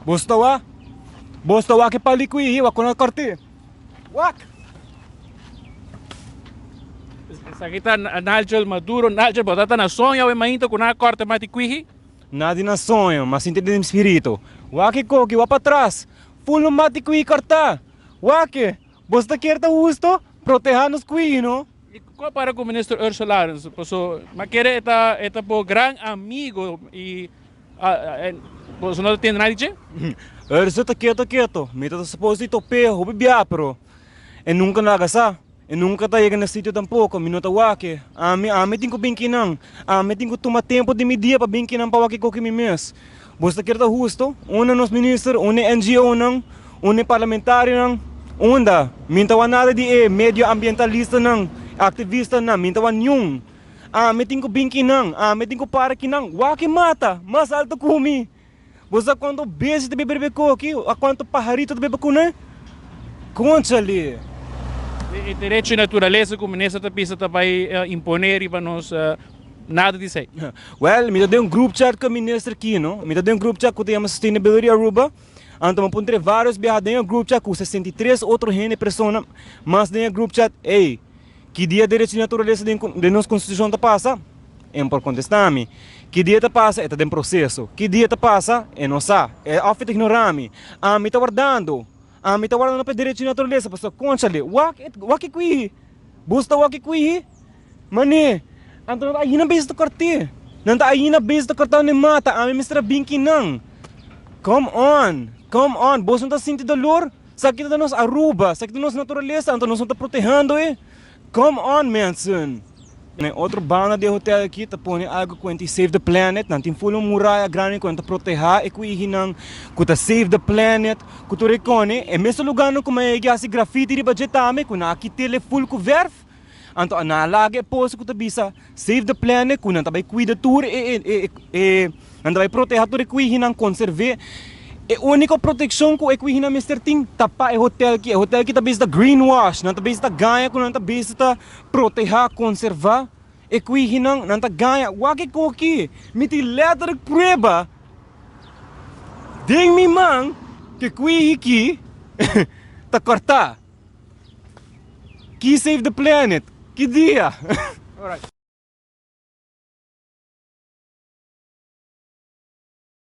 Bosta wa que pali kwihi wa kuna korte. Wak. Sa kita naljol maduro, naljol batata na sonho e mainto com na corte mati kwihi. Nada na sonho, mas inte de espírito. Wa que coque wa para trás. Full mati kwihi corta. Wa que bosta querta justo proteger nos kwihi, no? E qual para com o ministro Ursula? Mas quer eta po gran amigo e você não tem nada de? Urso tá quieto. Mita tá suposto ito perro, biaha, pero e nunca nagasa. E nunca tá chegando no sítio tampouco, minuto wake. Ame tenho binkinang. Ame tenho tomar tempo de media para binkinang para wake koki mi mes. Bosta querta justo, una nos ministro, una NGO nang, una parlamentário nang, onda. Minta wa nada de medio ambientalista nang, aktivista nang, minta wa nyung. Ame tenho binkinang, ame tenho para kinang, wake mata, mas alto kumi. Bosta quanto beijo de beber coki, a quanto pajarito de beber kuna? Conta ali. E Derecho di Naturalesa, como nessa tapista vai imponer para nós nada disso aí. Well, me deu grupo chat com o ministro aqui, não? Me deu grupo chat com o Diamars Aruba. Então, eu pondrei vários biaha dentro grupo chat com 63 outros pessoas, mas dentro grupo chat, ei, que dia Derecho di Naturalesa de nossa Constituição tá passa? É por contestar-me. Que dia tá passa? É tá em processo. Que dia tá passa? É não sabe. É ofta ignorar-me. Me tá guardando. Me tá guardando para Derecho di Naturalesa, pessoal, concha ali. Wak kwihi. Busta wak kwihi. Mani, então tá aí na base do corte. Não tá aí na base do corte nem mata. Mr. Binky nang. Come on. Bosta não tá sentindo dolor? Sakit da nos Aruba, sakit da nos naturaleza, então nós não tá protegendo, Come on, Manson. Outro banda de hotel aqui tá pondo algo com Save the Planet, não tem full muralha grande com proteger e kwihi nang, com Save the Planet, com tu recone, e mesmo lugar no como é que assim grafite de budgetame, com aqui tele full com verf, então na laga é posto com tu bisa Save the Planet, com não tá vai cuidar tu não tá vai proteger tu kwihi nang conserver. A única proteção que o kwihi na Mr. Ting tapa é hotel que tá bisa greenwash, não tá bisa ganha com não tá bisa proteger, conservar. E kwihi não tá ganha, wake koki, miti letra de prova. Ding mi mang que kwihi ki tá cortar. Que save the planet, que dia? Alright.